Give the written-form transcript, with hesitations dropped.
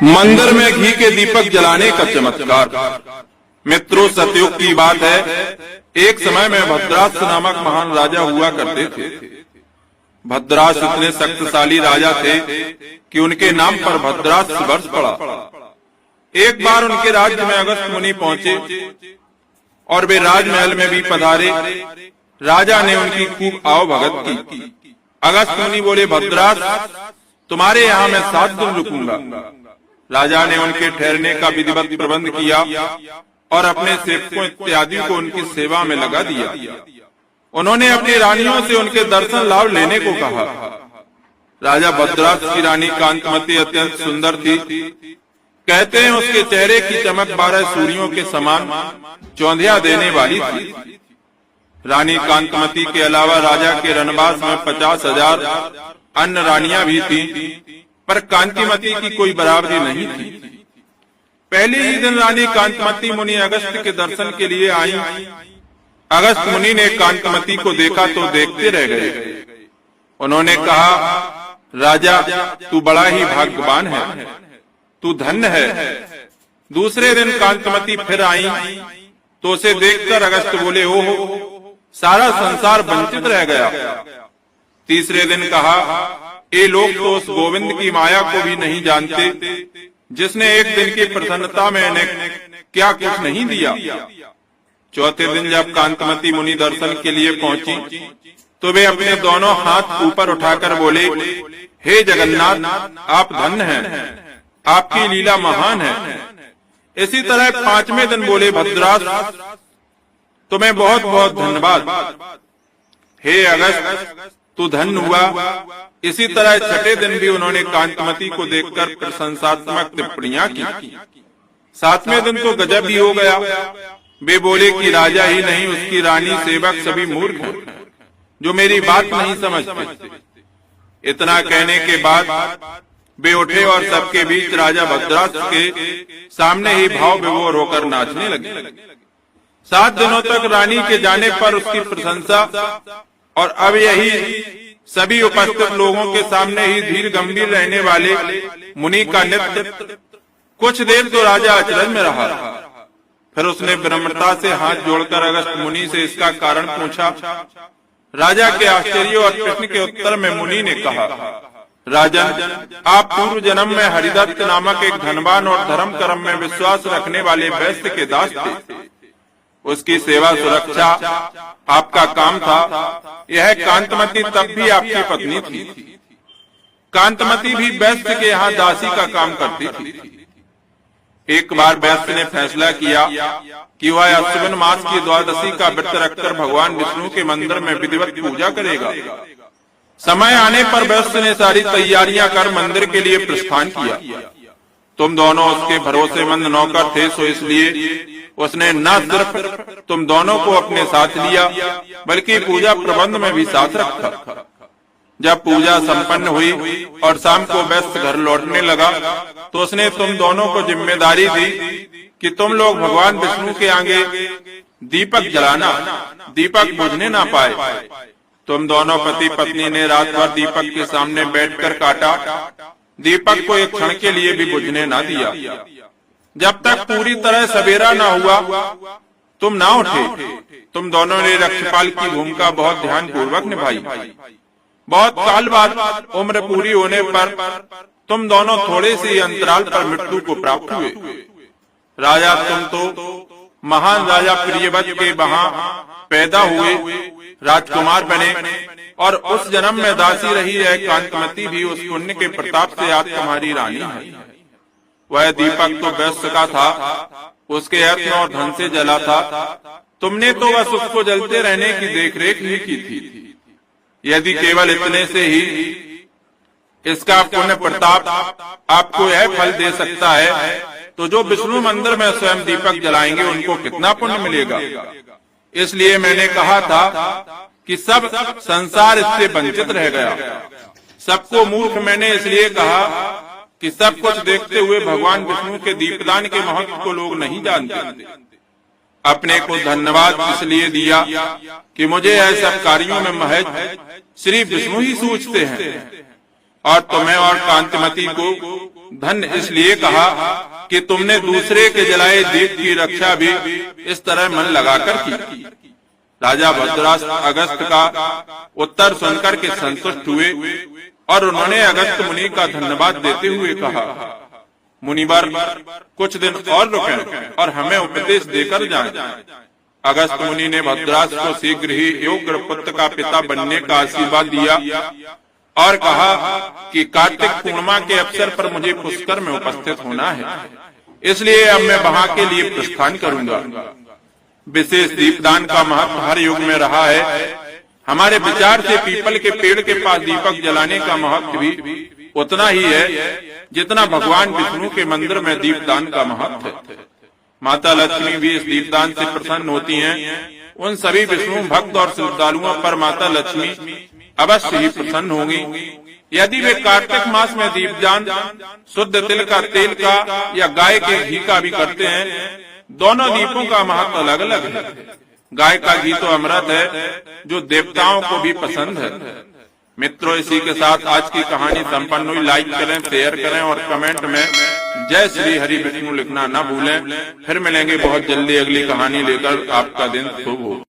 मंदिर में घी के दीपक जलाने का चमत्कार। मित्रों, सतयुग की बात है। एक समय में भद्रास नामक महान राजा हुआ करते थे। भद्रास इतने शक्तिशाली राजा थे कि उनके नाम पर भद्रास वर्ष पड़ा। एक बार उनके राज्य में अगस्त मुनि पहुंचे और वे राजमहल में भी पधारे। राजा ने उनकी खूब आवभगत की। अगस्त मुनि बोले, भद्रास, तुम्हारे यहाँ मैं 7 दिन रुकूंगा। राजा ने उनके ठहरने का विधिवत प्रबंध किया और अपने सेवकों इत्यादि को उनकी सेवा में लगा दिया। उन्होंने अपनी रानियों से उनके दर्शन लाभ लेने को कहा। राजा भद्रास की रानी कांतमती अत्यंत सुंदर थी। कहते हैं उसके चेहरे की चमक 12 सूर्यों के समान चौंधिया देने वाली थी। रानी कांतमती के अलावा राजा के रनवास में 50,000 अन्य रानियां भी थीं, पर कांतिमती की कोई बराबरी नहीं थी। पहले ही दिन रानी कांतमती मुनि अगस्त के दर्शन के लिए आई। अगस्त मुनि ने कांतमती को देखा तो देखते रह गए। उन्होंने कहा, राजा, तू बड़ा ही भाग्यवान है, तू धन्य है। दूसरे दिन कांतमती फिर आई तो उसे देखकर अगस्त बोले, ओह, सारा संसार वंचित रह गया। तीसरे दिन कहा, ये लोग तो उस गोविंद की माया को भी नहीं जानते जिसने एक दिन की प्रसन्नता में इन्हें क्या कुछ नहीं दिया। चौथे दिन जब कांतमती मुनि दर्शन के लिए पहुंची तो वे अपने दोनों हाथ ऊपर उठाकर बोले, हे जगन्नाथ, आप धन्य हैं, आपकी लीला महान है। इसी तरह 5वें दिन बोले, भद्रास, तुम्हें बहुत बहुत धन्यवाद। हे अगस्त, तू धन्य हुआ। इसी तरह 6ठे दिन भी उन्होंने कांतमती को देखकर प्रशंसात्मक टिप्पणियां की। 7वें दिन तो गजब ही हो गया। वे बोले कि राजा ही नहीं, उसकी रानी, सेवक सभी मूर्ख हैं जो मेरी बात नहीं समझते। इतना कहने के बाद वे उठे और सबके बीच राजा भद्रास के सामने ही भाव विभोर होकर नाचने लगे। 7 दिनों तक रानी के जाने पर उसकी प्रशंसा, और अब यही सभी उपस्थित लोगों के सामने ही धीर गंभीर रहने वाले मुनि का नृत्य। कुछ देर तो राजा अचरज में रहा। फिर उसने विनम्रता से हाथ जोड़कर अगस्त मुनि से इसका कारण पूछा। राजा के आश्चर्य और प्रश्न के उत्तर में मुनि ने कहा, राजन, आप पूर्व जन्म में हरिदत्त नामक एक धनवान और धर्म कर्म में विश्वास रखने वाले वैश्य के दास थे। उसकी सेवा सुरक्षा आपका काम था। यह कांतमती तब भी आपकी पत्नी थी। कांतमती भी वैश्य के यहाँ दासी का काम करती थी। एक बार वैश्य ने फैसला किया कि वह अश्विन मास की द्वादशी का व्रत रखकर भगवान विष्णु के मंदिर में विधिवत पूजा करेगा। समय आने पर वैश्य ने सारी तैयारियां कर मंदिर के लिए प्रस्थान किया। तुम दोनों उसके भरोसेमंद नौकर थे, सो इसलिए उसने न सिर्फ तुम दोनों को अपने साथ लिया बल्कि पूजा प्रबंध में भी साथ रखा। जब पूजा संपन्न हुई और शाम को वैश्य घर लौटने लगा तो उसने तुम दोनों को जिम्मेदारी दी कि तुम लोग भगवान विष्णु के आगे दीपक जलाना, दीपक बुझने ना पाए। तुम दोनों पति पत्नी ने रात भर दीपक के सामने बैठकर काटा। दीपक को एक क्षण के लिए भी बुझने ना दिया। जब तक पूरी तरह सवेरा ना हुआ तुम ना उठे। तुम दोनों ने रक्षपाल की भूमिका बहुत ध्यान पूर्वक निभाई। बहुत काल बाद उम्र पूरी होने पर तुम दोनों थोड़े से अंतराल पर मृत्यु को प्राप्त हुए। राजा, तुम तो महान राजा प्रियव्रत के वहां पैदा हुए, राजकुमार बने, और उस जन्म में दासी रही है कांतमती भी उस पुण्य के प्रताप से आज तुम्हारी रानी है। वह दीपक तो वैश्य का था, उसके यत्न और धन से जला था। तुमने तो बस उसको जलते रहने की देखरेख ही की थी। यदि केवल इतने से ही इसका पुण्य प्रताप आपको यह फल दे सकता है तो जो विष्णु मंदिर में स्वयं दीपक जलाएंगे उनको कितना पुण्य मिलेगा। इसलिए मैंने कहा था कि सब संसार इससे वंचित रह गया। सबको मूर्ख मैंने इसलिए कहा कि सब कुछ देखते हुए भगवान विष्णु के दीपदान के महत्व को लोग नहीं जानते। अपने को धन्यवाद इसलिए दिया कि मुझे यह सब कार्यों में महज श्री विष्णु ही सूझते हैं, और तुम्हें और कांतिमती को धन्य इसलिए कहा कि तुमने दूसरे के जलाए दीप की रक्षा भी इस तरह मन लगाकर की। राजा भद्रास अगस्त का उत्तर सुनकर के संतुष्ट हुए और उन्होंने अगस्त मुनि का धन्यवाद देते हुए कहा, मुनिवर कुछ दिन और रुकें और हमें उपदेश देकर जाएं। अगस्त मुनि ने भद्रास को शीघ्र ही योग्य पुत्र का पिता बनने का आशीर्वाद दिया और कहा कि कार्तिक पूर्णिमा के अवसर पर मुझे पुष्कर में उपस्थित होना है, इसलिए अब मैं वहां के लिए प्रस्थान करूंगा। विशेष दीपदान का महत्व हर युग में रहा है। हमारे विचार से पीपल के पेड़ के पास दीपक जलाने का महत्व भी उतना ही है जितना भगवान विष्णु के मंदिर में दीपदान का महत्व है। माता लक्ष्मी भी इस दीपदान से प्रसन्न होती हैं। उन सभी विष्णु भक्त और श्रद्धालुओं पर माता लक्ष्मी अवश्य ही प्रसन्न होंगी यदि वे कार्तिक मास में दीपदान शुद्ध तिल का, तेल का या गाय के घी का भी करते हैं। दोनों दीपों का महत्व अलग अलग है। गाय का घी तो अमृत है जो देवताओं को भी पसंद है। मित्रों, इसी के साथ आज की कहानी संपन्न हुई। लाइक करें, शेयर करें और कमेंट में जय श्री हरि विष्णु लिखना न भूलें। फिर मिलेंगे बहुत जल्दी अगली कहानी लेकर। आपका दिन शुभ हो।